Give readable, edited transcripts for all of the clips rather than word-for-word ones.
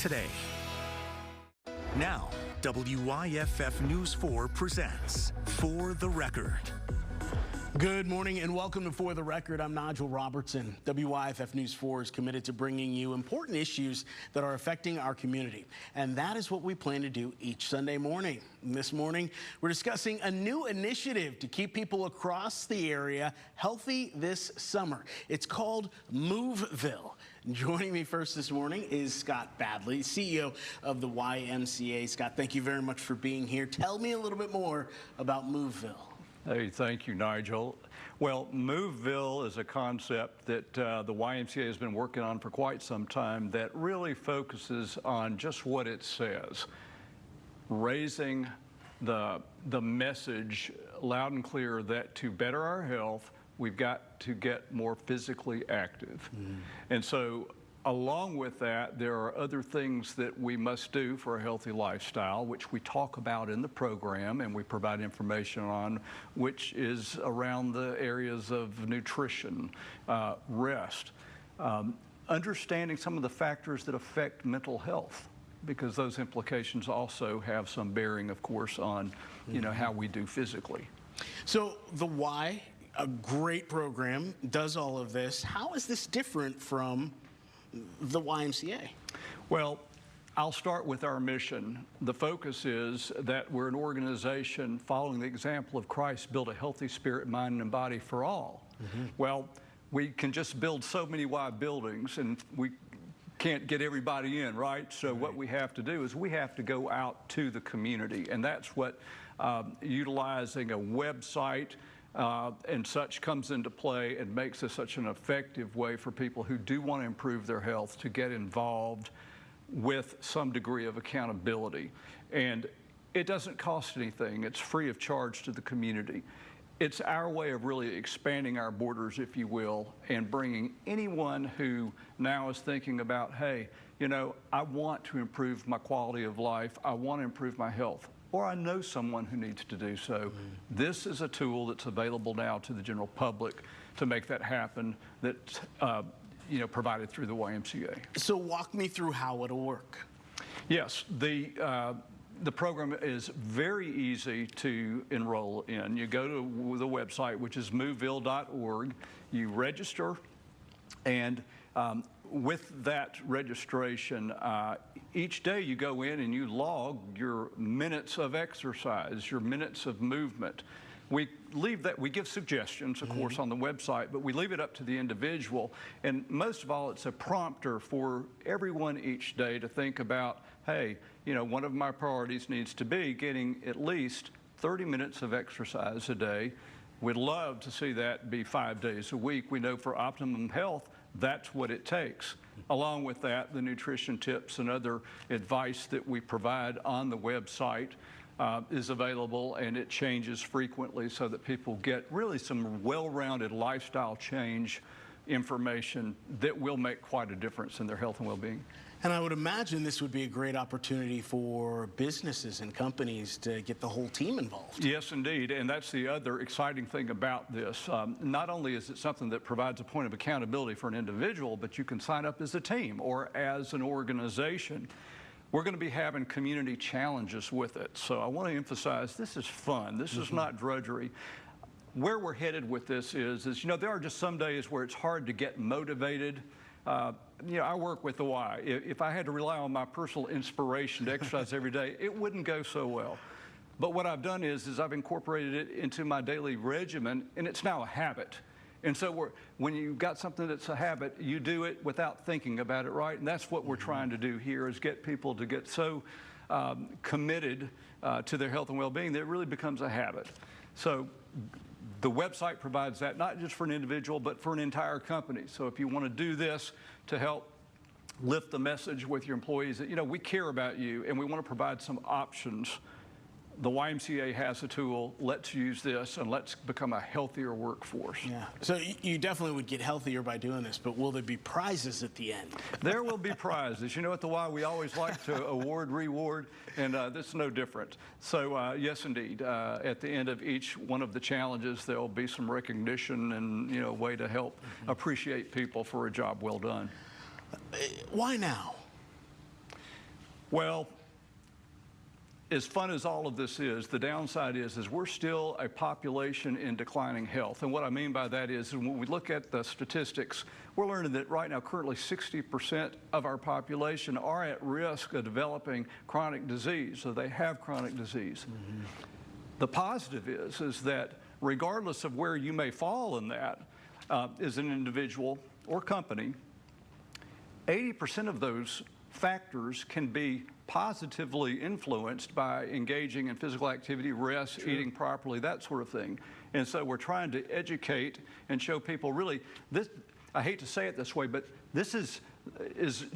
today. Now, WYFF News 4 presents For the Record. Good morning and welcome to For the Record. I'm Nigel Robertson. WYFF News 4 is committed to bringing you important issues that are affecting our community. And that is what we plan to do each Sunday morning. And this morning, we're discussing a new initiative to keep people across the area healthy this summer. It's called Moveville. Joining me first this morning is Scott Badley, CEO of the YMCA. Scott, thank you very much for being here. Tell me a little bit more about Moveville. Hey, thank you, Nigel. Well, Moveville is a concept that the YMCA has been working on for quite some time that really focuses on just what it says, raising the message loud and clear that to better our health, we've got to get more physically active. And so along with that, there are other things that we must do for a healthy lifestyle, which we talk about in the program and we provide information on, which is around the areas of nutrition, rest, understanding some of the factors that affect mental health, because those implications also have some bearing, of course, on how we do physically. So the Y, a great program, does all of this. How is this different from the YMCA? Well, I'll start with our mission. The focus is that we're an organization following the example of Christ, build a healthy spirit, mind, and body for all. Well, we can just build so many Y buildings and we can't get everybody in, right? So what we have to do is we have to go out to the community, and that's what utilizing a website and such comes into play and makes this such an effective way for people who do want to improve their health to get involved with some degree of accountability. And it doesn't cost anything. It's free of charge to the community. It's our way of really expanding our borders, if you will, and bringing anyone who now is thinking about, hey, I want to improve my quality of life. I want to improve my health, or I know someone who needs to do so. This is a tool that's available now to the general public to make that happen, that's provided through the YMCA. So walk me through how it'll work. Yes, the program is very easy to enroll in. You go to the website, which is moveville.org, you register, and with that registration, each day you go in and you log your minutes of exercise, your minutes of movement. We give suggestions, of course, on the website, but we leave it up to the individual. And most of all, it's a prompter for everyone each day to think about, hey, one of my priorities needs to be getting at least 30 minutes of exercise a day. We'd love to see that be 5 days a week. We know for optimum health, that's what it takes. Along with that, the nutrition tips and other advice that we provide on the website is available, and it changes frequently so that people get really some well-rounded lifestyle change information that will make quite a difference in their health and well-being. And I would imagine this would be a great opportunity for businesses and companies to get the whole team involved. Yes, indeed, and that's the other exciting thing about this. Not only is it something that provides a point of accountability for an individual, but you can sign up as a team or as an organization. We're going to be having community challenges with it. So I want to emphasize this is fun. This is not drudgery. Where we're headed with this is there are just some days where it's hard to get motivated. I work with the Y. If I had to rely on my personal inspiration to exercise every day, it wouldn't go so well. But what I've done is I've incorporated it into my daily regimen, and it's now a habit. And so when you've got something that's a habit, you do it without thinking about it, right? And that's what we're trying to do here, is get people to get so committed to their health and well-being that it really becomes a habit. So the website provides that, not just for an individual, but for an entire company. So if you want to do this to help lift the message with your employees that, we care about you and we want to provide some options, the YMCA has a tool. Let's use this and let's become a healthier workforce. Yeah. So you definitely would get healthier by doing this, but will there be prizes at the end? There will be prizes. At the Y, we always like to reward, and this is no different. So yes, indeed, at the end of each one of the challenges, there will be some recognition and a way to help appreciate people for a job well done. Why now? Well, as fun as all of this is, the downside is we're still a population in declining health. And what I mean by that is when we look at the statistics, we're learning that right now currently 60% of our population are at risk of developing chronic disease, so they have chronic disease. Mm-hmm. The positive is that regardless of where you may fall in that, as an individual or company, 80% of those factors can be positively influenced by engaging in physical activity, rest, eating properly, that sort of thing. And so we're trying to educate and show people really this. I hate to say it this way, but this is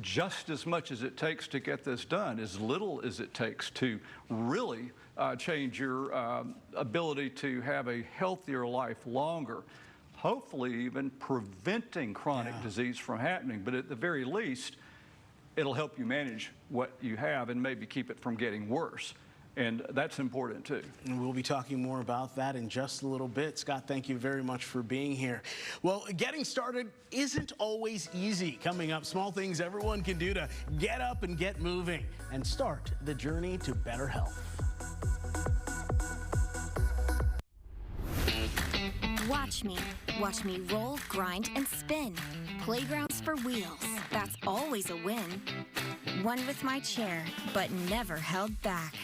just as much as it takes to get this done, as little as it takes to really change your ability to have a healthier life longer. Hopefully even preventing chronic disease from happening, but at the very least, it'll help you manage what you have and maybe keep it from getting worse. And that's important too. And we'll be talking more about that in just a little bit. Scott, thank you very much for being here. Well, getting started isn't always easy. Coming up, small things everyone can do to get up and get moving and start the journey to better health. Watch me. Watch me roll, grind, and spin. Playgrounds for wheels. That's always a win. One with my chair, but never held back.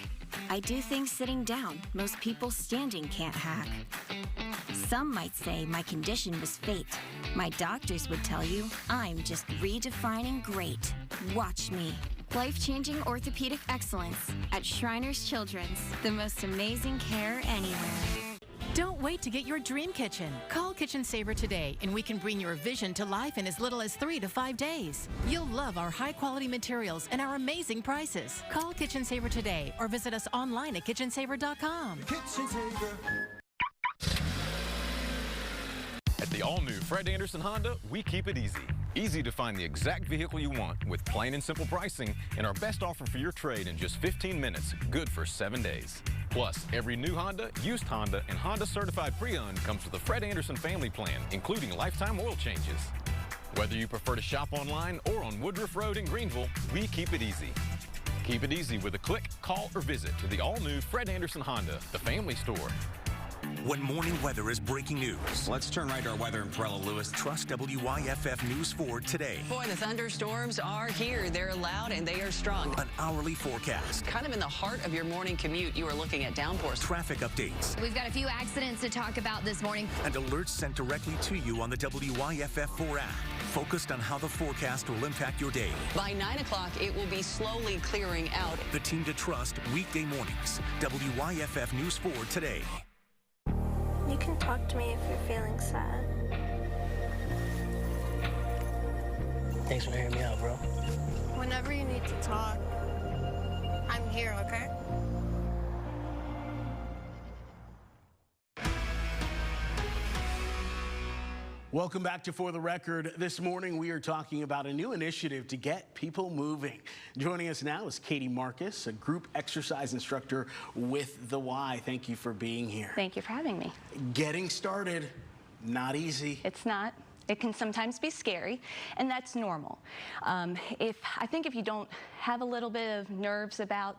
I do things sitting down. Most people standing can't hack. Some might say my condition was fate. My doctors would tell you I'm just redefining great. Watch me. Life-changing orthopedic excellence at Shriners Children's. The most amazing care anywhere. Don't wait to get your dream kitchen. Call Kitchen Saver today and we can bring your vision to life in as little as 3 to 5 days. You'll love our high-quality materials and our amazing prices. Call Kitchen Saver today or visit us online at kitchensaver.com. Kitchen Saver. At the all-new Fred Anderson Honda, we keep it easy. Easy to find the exact vehicle you want with plain and simple pricing and our best offer for your trade in just 15 minutes, good for 7 days. Plus, every new Honda, used Honda, and Honda Certified Pre-Owned comes with a Fred Anderson family plan, including lifetime oil changes. Whether you prefer to shop online or on Woodruff Road in Greenville, we keep it easy. Keep it easy with a click, call, or visit to the all-new Fred Anderson Honda, the family store. When morning weather is breaking news, Let's turn right to our weather in Perella, Lewis. trust WYFF News 4 today. Boy, the thunderstorms are here. They're loud and they are strong. An hourly forecast, Kind of in the heart of your morning commute, you are looking at downpours. traffic updates, We've got a few accidents to talk about this morning. and alerts sent directly to you on the WYFF 4 app, focused on how the forecast will impact your day. By 9 o'clock, it will be slowly clearing out. The team to trust weekday mornings. WYFF News 4 today. You can talk to me if you're feeling sad. Thanks for hearing me out, bro. Whenever you need to talk, I'm here, okay? Welcome back to For the Record. This morning we are talking about a new initiative to get people moving. Joining us now is Katie Marcus, a group exercise instructor with the Y. Thank you for being here. Thank you for having me. Getting started, not easy. It's not. It can sometimes be scary, and that's normal. I think if you don't have a little bit of nerves about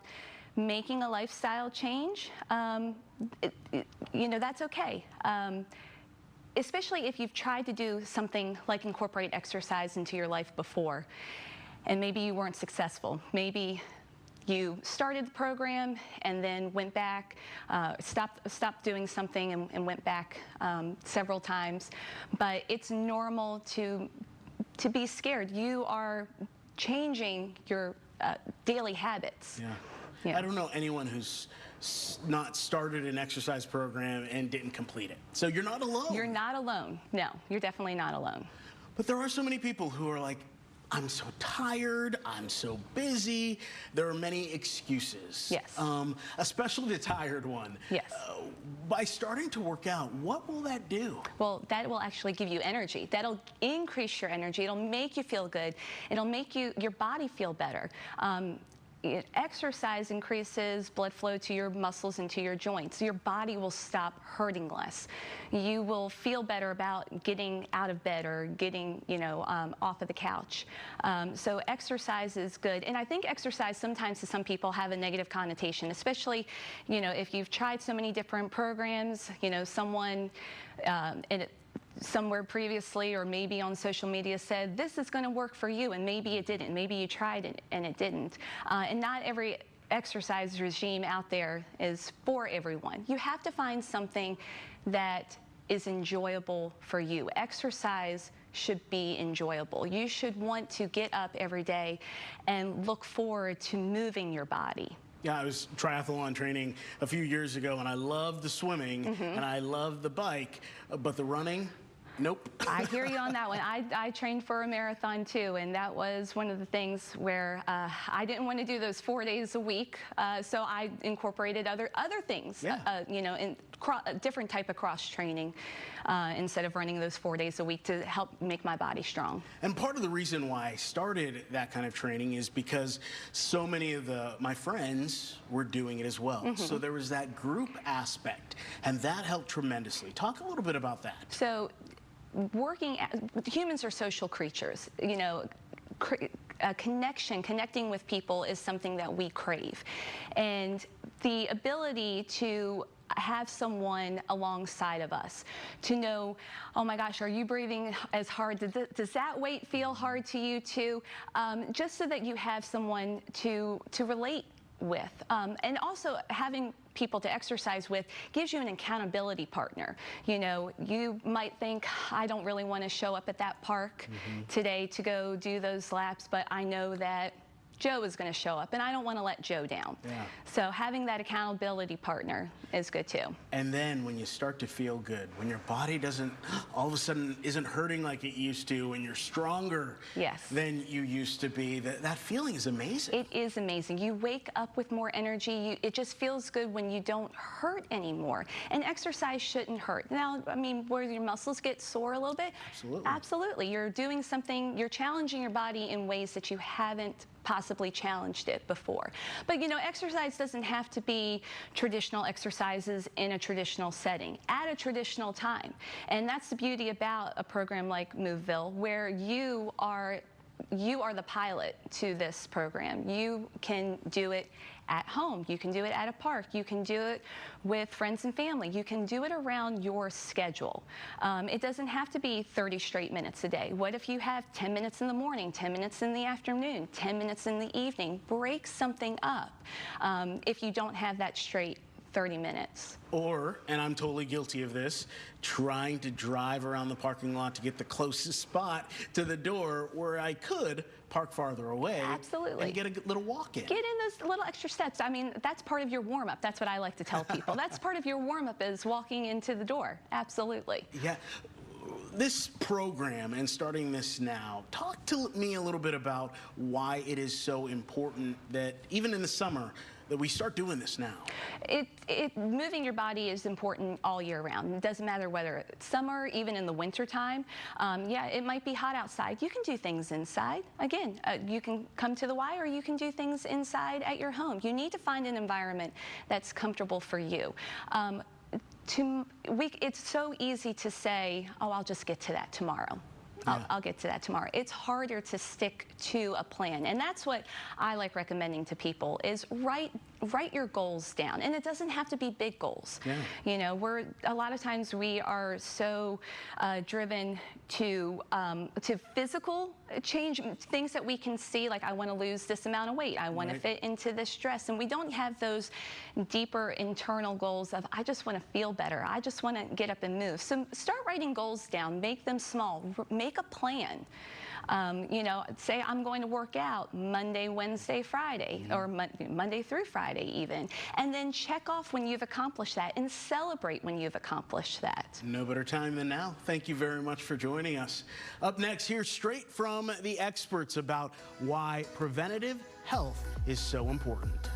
making a lifestyle change, that's okay. Especially if you've tried to do something like incorporate exercise into your life before, and maybe you weren't successful. Maybe you started the program and then went back, stopped doing something and went back several times. But it's normal to be scared. You are changing your daily habits. Yeah. I don't know anyone who's not started an exercise program and didn't complete it. So you're not alone. You're not alone. No, you're definitely not alone. But there are so many people who are like, I'm so tired, I'm so busy. There are many excuses. Yes. Especially the tired one. Yes. By starting to work out, what will that do? Well, that will actually give you energy. That'll increase your energy. It'll make you feel good. It'll make your body feel better. exercise increases blood flow to your muscles and to your joints. Your body will stop hurting less. You will feel better about getting out of bed or getting, off of the couch. So exercise is good. And I think exercise sometimes to some people have a negative connotation, especially, if you've tried so many different programs, someone somewhere previously or maybe on social media said this is going to work for you, and maybe it didn't. Maybe you tried it and it didn't. And not every exercise regime out there is for everyone. You have to find something that is enjoyable for you. Exercise should be enjoyable. You should want to get up every day and look forward to moving your body. Yeah, I was triathlon training a few years ago, and I loved the swimming and I loved the bike, but the running, nope. I hear you on that one. I trained for a marathon too, and that was one of the things where I didn't want to do those 4 days a week, so I incorporated other things, in a different type of cross training instead of running those 4 days a week to help make my body strong. And part of the reason why I started that kind of training is because so many of my friends were doing it as well. So there was that group aspect, and that helped tremendously. Talk a little bit about that. So humans are social creatures. Connecting with people is something that we crave. And the ability to have someone alongside of us to know, oh my gosh, are you breathing as hard? Does that weight feel hard to you too? Just so that you have someone to relate with. And also having people to exercise with gives you an accountability partner. You might think, I don't really want to show up at that park today to go do those laps, but I know that Joe is going to show up, and I don't want to let Joe down. So having that accountability partner is good too. And then when you start to feel good, when your body doesn't, all of a sudden isn't hurting like it used to, and you're stronger than you used to be, that feeling is amazing. It is amazing. You wake up with more energy. It just feels good when you don't hurt anymore. And exercise shouldn't hurt. Now, I mean, where your muscles get sore a little bit? Absolutely. Absolutely. You're doing something, you're challenging your body in ways that you haven't possibly challenged it before. But exercise doesn't have to be traditional exercises in a traditional setting at a traditional time. And that's the beauty about a program like Moveville, where you are the pilot to this program. You can do it at home. You can do it at a park. You can do it with friends and family. You can do it around your schedule. It doesn't have to be 30 straight minutes a day. What if you have 10 minutes in the morning, 10 minutes in the afternoon, 10 minutes in the evening? Break something up if you don't have that straight 30 minutes. Or, and I'm totally guilty of this, trying to drive around the parking lot to get the closest spot to the door where I could park farther away. Absolutely. And get a little walk in. Get in those little extra steps. I mean, that's part of your warm-up. That's what I like to tell people. That's part of your warm-up is walking into the door. Absolutely. Yeah. This program and starting this now, talk to me a little bit about why it is so important that even in the summer, that we start doing this now. Moving your body is important all year round. It doesn't matter whether it's summer, even in the winter time. Yeah, it might be hot outside. You can do things inside. Again, you can come to the Y, or you can do things inside at your home. You need to find an environment that's comfortable for you. It's so easy to say, oh, I'll just get to that tomorrow. I'll get to that tomorrow. It's harder to stick to a plan. And that's what I like recommending to people is write your goals down. And it doesn't have to be big goals. Yeah. A lot of times we are so driven to physical change, things that we can see, like I want to lose this amount of weight. I want to fit into this dress. And we don't have those deeper internal goals of, I just want to feel better. I just want to get up and move. So start writing goals down. Make them small. Make a plan. Say I'm going to work out Monday, Wednesday, Friday, or Monday through Friday even. And then check off when you've accomplished that and celebrate when you've accomplished that. No better time than now. Thank you very much for joining us. Up next, hear straight from the experts about why preventative health is so important.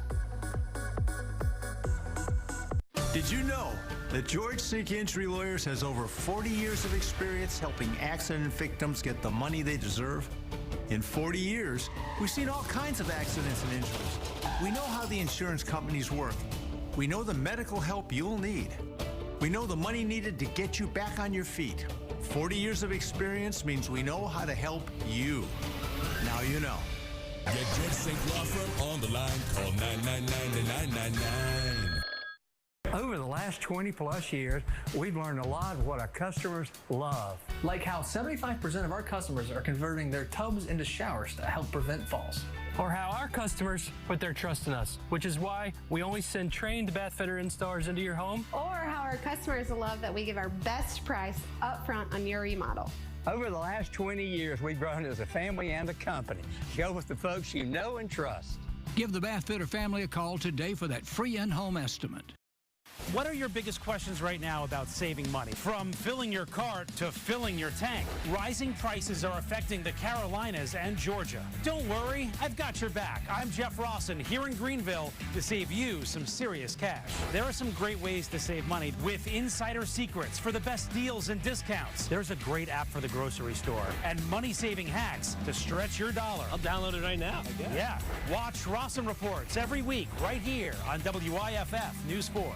Did you know that George Sink Injury Lawyers has over 40 years of experience helping accident victims get the money they deserve? In 40 years, we've seen all kinds of accidents and injuries. We know how the insurance companies work. We know the medical help you'll need. We know the money needed to get you back on your feet. 40 years of experience means we know how to help you. Now you know. Get George St. Law Firm on the line. Call 999-9999. Over the last 20-plus years, we've learned a lot of what our customers love. Like how 75% of our customers are converting their tubs into showers to help prevent falls. Or how our customers put their trust in us, which is why we only send trained bath fitter installers into your home. Or how our customers love that we give our best price up front on your remodel. Over the last 20 years, we've grown as a family and a company. Go with the folks you know and trust. Give the Bath Fitter family a call today for that free in-home estimate. What are your biggest questions right now about saving money? From filling your cart to filling your tank. Rising prices are affecting the Carolinas and Georgia. Don't worry, I've got your back. I'm Jeff Rawson here in Greenville to save you some serious cash. There are some great ways to save money with insider secrets for the best deals and discounts. There's a great app for the grocery store and money-saving hacks to stretch your dollar. I'll download it right now, I guess. Yeah, watch Rawson Reports every week right here on WYFF News 4.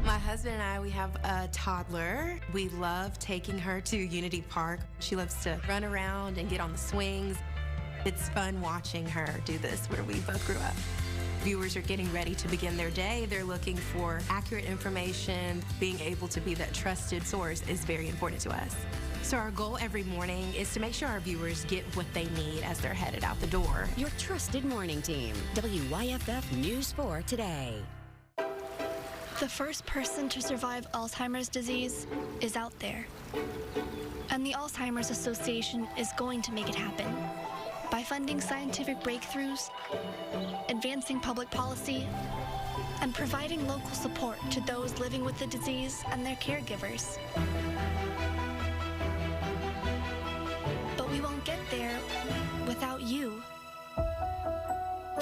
My husband and I, we have a toddler. We love taking her to Unity Park. She loves to run around and get on the swings. It's fun watching her do this where we both grew up. Viewers are getting ready to begin their day. They're looking for accurate information. Being able to be that trusted source is very important to us. So our goal every morning is to make sure our viewers get what they need as they're headed out the door. Your trusted morning team, WYFF News 4 Today. The first person to survive Alzheimer's disease is out there. And the Alzheimer's Association is going to make it happen. By funding scientific breakthroughs, advancing public policy, and providing local support to those living with the disease and their caregivers. But we won't get there without you.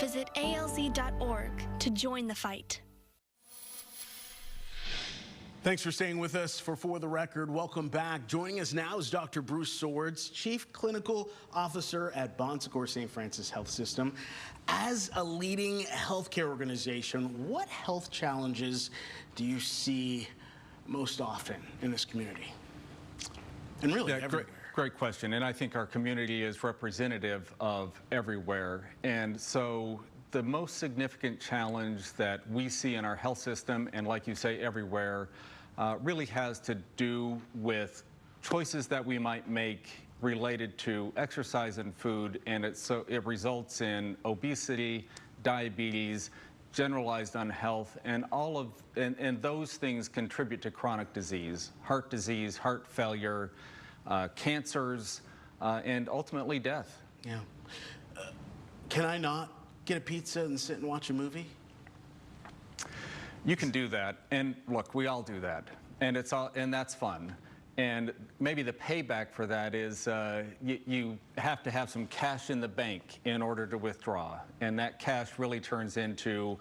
Visit alz.org to join the fight. Thanks for staying with us for the Record. Welcome back. Joining us now is Dr. Bruce Swords, Chief Clinical Officer at Bon Secours St. Francis Health System. As a leading healthcare organization, what health challenges do you see most often in this community? And really, everywhere. Great question. And I think our community is representative of everywhere. And so the most significant challenge that we see in our health system, and like you say, everywhere, really has to do with choices that we might make related to exercise and food, and it results in obesity, diabetes, generalized unhealth, and and those things contribute to chronic disease, heart failure, cancers, and ultimately death. Yeah. Can I not get a pizza and sit and watch a movie? You can do that, and look, we all do that, and that's fun. And maybe the payback for that is you have to have some cash in the bank in order to withdraw, and that cash really turns into,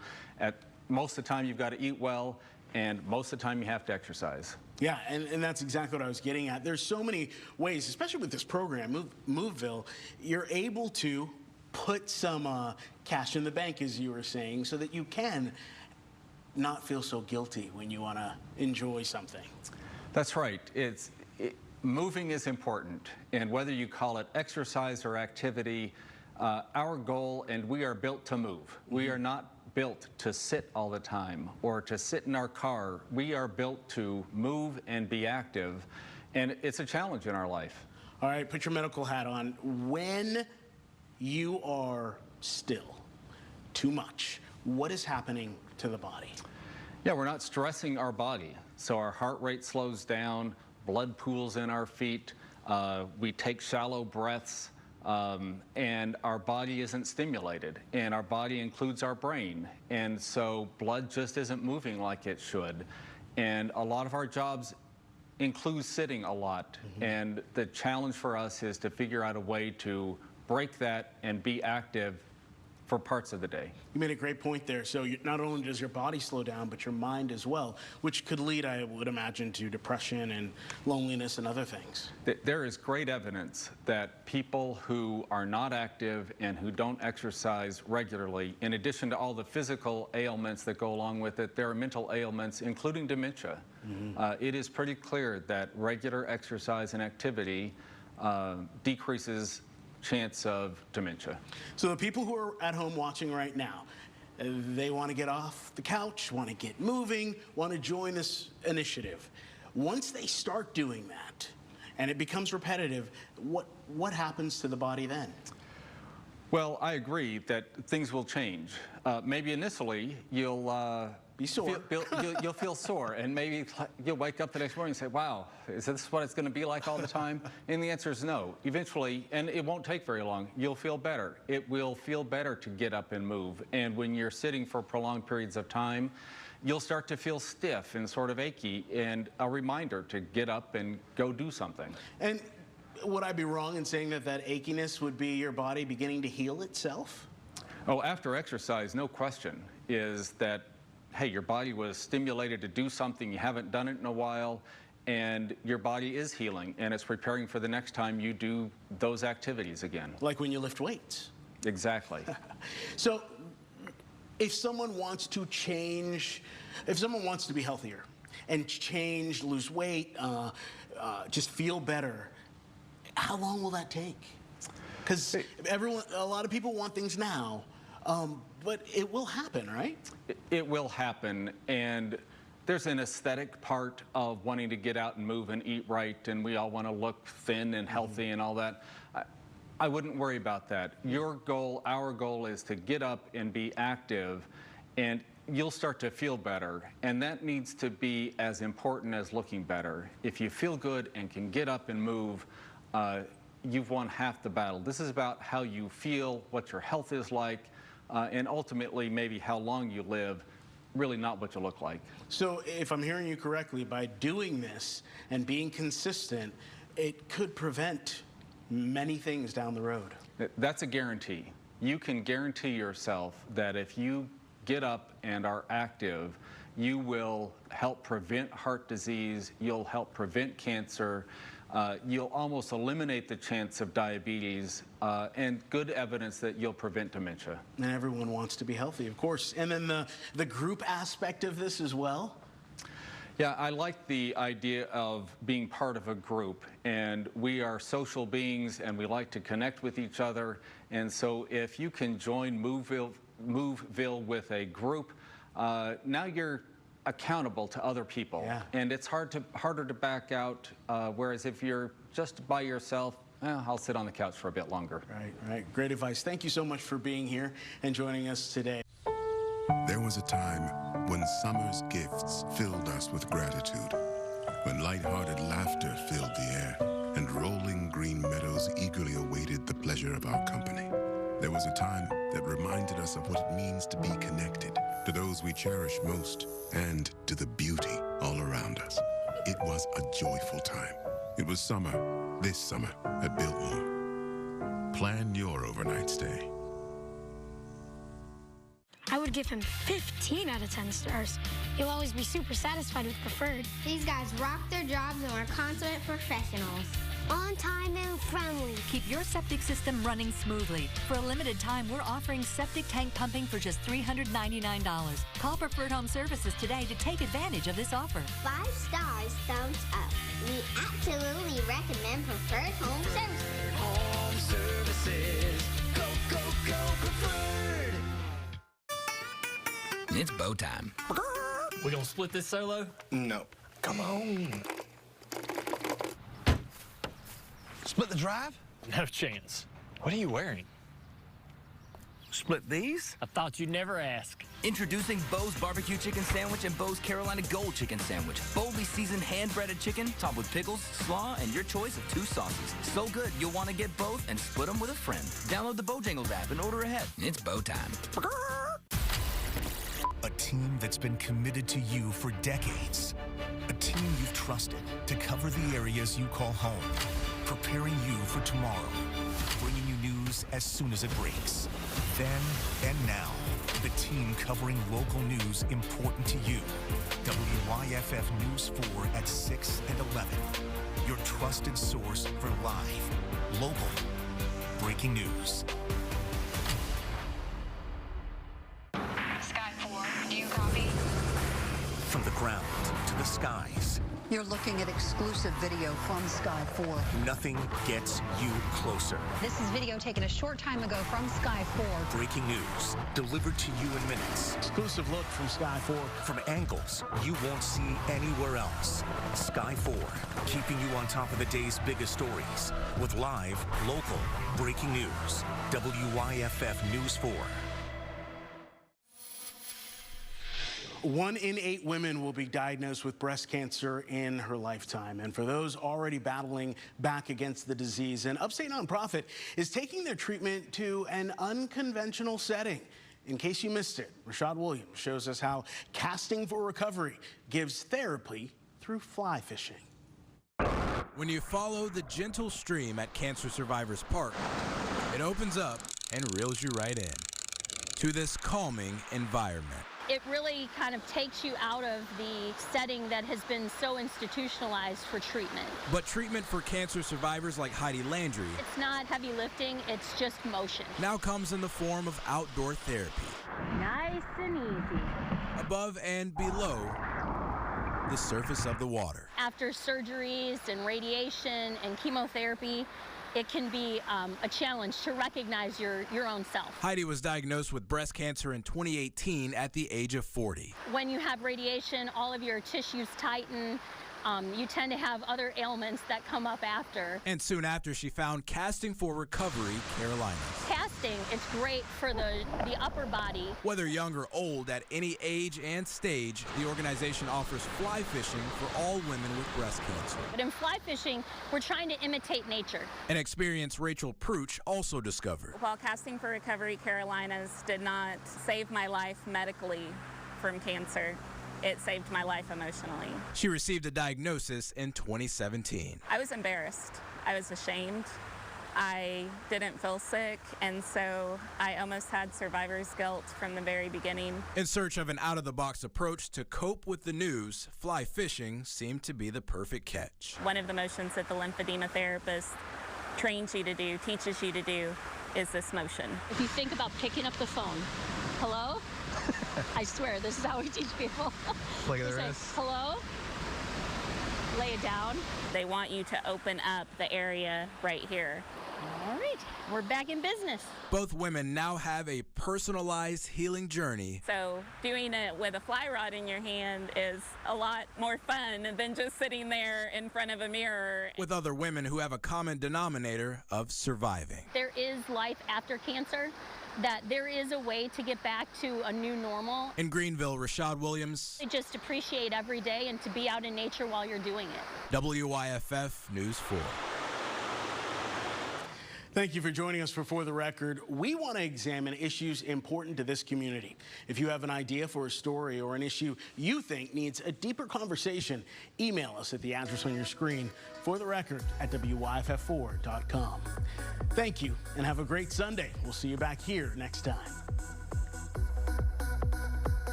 most of the time you've got to eat well, and most of the time you have to exercise. Yeah, and that's exactly what I was getting at. There's so many ways, especially with this program, Moveville, you're able to put some cash in the bank, as you were saying, so that you can not feel so guilty when you want to enjoy something. That's right. Moving is important, and whether you call it exercise or activity, our goal, and we are built to move. Mm-hmm. We are not built to sit all the time or to sit in our car. We are built to move and be active, and it's a challenge in our life. All right, put your medical hat on. When you are still too much, what is happening to the body? Yeah, we're not stressing our body. So our heart rate slows down, blood pools in our feet, we take shallow breaths, and our body isn't stimulated. And our body includes our brain. And so blood just isn't moving like it should. And a lot of our jobs include sitting a lot. Mm-hmm. And the challenge for us is to figure out a way to break that and be active for parts of the day. You made a great point there. So not only does your body slow down, but your mind as well, which could lead, I would imagine, to depression and loneliness and other things. There is great evidence that people who are not active and who don't exercise regularly, in addition to all the physical ailments that go along with it, there are mental ailments, including dementia. It is pretty clear that regular exercise and activity decreases chance of dementia. So the people who are at home watching right now, they want to get off the couch, want to get moving, want to join this initiative. Once they start doing that and it becomes repetitive, what happens to the body then? Well, I agree that things will change. Maybe initially you'll be sore. You'll feel sore, and maybe you'll wake up the next morning and say, wow, is this what it's going to be like all the time? And the answer is no. Eventually, and it won't take very long, you'll feel better. It will feel better to get up and move. And when you're sitting for prolonged periods of time, you'll start to feel stiff and sort of achy, and a reminder to get up and go do something. And would I be wrong in saying that that achiness would be your body beginning to heal itself? Oh, after exercise, no question, is that hey, your body was stimulated to do something, you haven't done it in a while, and your body is healing, and it's preparing for the next time you do those activities again. Like when you lift weights. Exactly. So if someone wants to change, if someone wants to be healthier and change, lose weight, just feel better, how long will that take? Because a lot of people want things now. But it will happen, right? It will happen, and there's an aesthetic part of wanting to get out and move and eat right, and we all want to look thin and healthy and all that. I wouldn't worry about that. Your goal, our goal, is to get up and be active, and you'll start to feel better, and that needs to be as important as looking better. If you feel good and can get up and move, you've won half the battle. This is about how you feel, what your health is like, and ultimately maybe how long you live, really not what you look like. So if I'm hearing you correctly, by doing this and being consistent, it could prevent many things down the road. That's a guarantee. You can guarantee yourself that if you get up and are active, you will help prevent heart disease, you'll help prevent cancer, you'll almost eliminate the chance of diabetes, and good evidence that you'll prevent dementia. And everyone wants to be healthy, of course. And then the group aspect of this as well? Yeah, I like the idea of being part of a group, and we are social beings and we like to connect with each other, and so if you can join Moveville with a group, now you're accountable to other people, and it's harder to back out, whereas if you're just by yourself, I'll sit on the couch for a bit longer. Right. Great advice. Thank you so much for being here and joining us today. There was a time when summer's gifts filled us with gratitude, when lighthearted laughter filled the air, and rolling green meadows eagerly awaited the pleasure of our company. There was a time that reminded us of what it means to be connected to those we cherish most and to the beauty all around us. It was a joyful time. It was summer, this summer at Biltmore. Plan your overnight stay. I would give him 15 out of 10 stars. He'll always be super satisfied with Preferred. These guys rock their jobs and are consummate professionals. On time and friendly. Keep your septic system running smoothly. For a limited time, we're offering septic tank pumping for just $399. Call Preferred Home Services today to take advantage of this offer. 5 stars, thumbs up. We absolutely recommend Preferred Home Services. Home Services. Go, go, go, Preferred. It's bow time. We gonna split this solo? No. Come on. Split the drive? No chance. What are you wearing? Split these? I thought you'd never ask. Introducing Bo's Barbecue Chicken Sandwich and Bo's Carolina Gold Chicken Sandwich. Boldly seasoned hand-breaded chicken, topped with pickles, slaw, and your choice of 2 sauces. So good, you'll want to get both and split them with a friend. Download the Bojangles app and order ahead. It's bow time. A team that's been committed to you for decades. A team you've trusted to cover the areas you call home. Preparing you for tomorrow. Bringing you news as soon as it breaks. Then And now, the team covering local news important to you. WYFF News 4 at 6 and 11. Your trusted source for live, local, breaking news. Sky 4, do you copy? From the ground to the skies, you're looking at exclusive video from Sky 4. Nothing gets you closer. This is video taken a short time ago from Sky 4. Breaking news, delivered to you in minutes. Exclusive look from Sky 4. From angles you won't see anywhere else. Sky 4, keeping you on top of the day's biggest stories. With live, local, breaking news. WYFF News 4. 1 in 8 women will be diagnosed with breast cancer in her lifetime. And for those already battling back against the disease, an upstate nonprofit is taking their treatment to an unconventional setting. In case you missed it, Rashad Williams shows us how Casting for Recovery gives therapy through fly fishing. When you follow the gentle stream at Cancer Survivors Park, it opens up and reels you right in to this calming environment. It really kind of takes you out of the setting that has been so institutionalized for treatment. But treatment for cancer survivors like Heidi Landry, it's not heavy lifting, it's just motion. Now comes in the form of outdoor therapy. Nice and easy. Above and below the surface of the water. After surgeries and radiation and chemotherapy, it can be a challenge to recognize your own self. Heidi was diagnosed with breast cancer in 2018 at the age of 40. When you have radiation, all of your tissues tighten. You tend to have other ailments that come up after. And soon after, she found Casting for Recovery Carolinas. Casting, it's great for the upper body. Whether young or old, at any age and stage, the organization offers fly fishing for all women with breast cancer. But in fly fishing, we're trying to imitate nature. An experience Rachel Pruch also discovered. While Casting for Recovery Carolinas did not save my life medically from cancer, it saved my life emotionally. She received a diagnosis in 2017. I was embarrassed. I was ashamed. I didn't feel sick, and so I almost had survivor's guilt from the very beginning. In search of an out-of-the-box approach to cope with the news, fly fishing seemed to be the perfect catch. One of the motions that the lymphedema therapist trains you to do, teaches you to do, is this motion. If you think about picking up the phone, hello? I swear, this is how we teach people. Look at the wrist. Hello? Lay it down. They want you to open up the area right here. All right, we're back in business. Both women now have a personalized healing journey. So doing it with a fly rod in your hand is a lot more fun than just sitting there in front of a mirror. With other women who have a common denominator of surviving. There is life after cancer, that there is a way to get back to a new normal. In Greenville, Rashad Williams. I just appreciate every day and to be out in nature while you're doing it. WYFF News 4. Thank you for joining us for the Record. We want to examine issues important to this community. If you have an idea for a story or an issue you think needs a deeper conversation, email us at the address on your screen, fortherecord@wyff4.com. Thank you and have a great Sunday. We'll see you back here next time.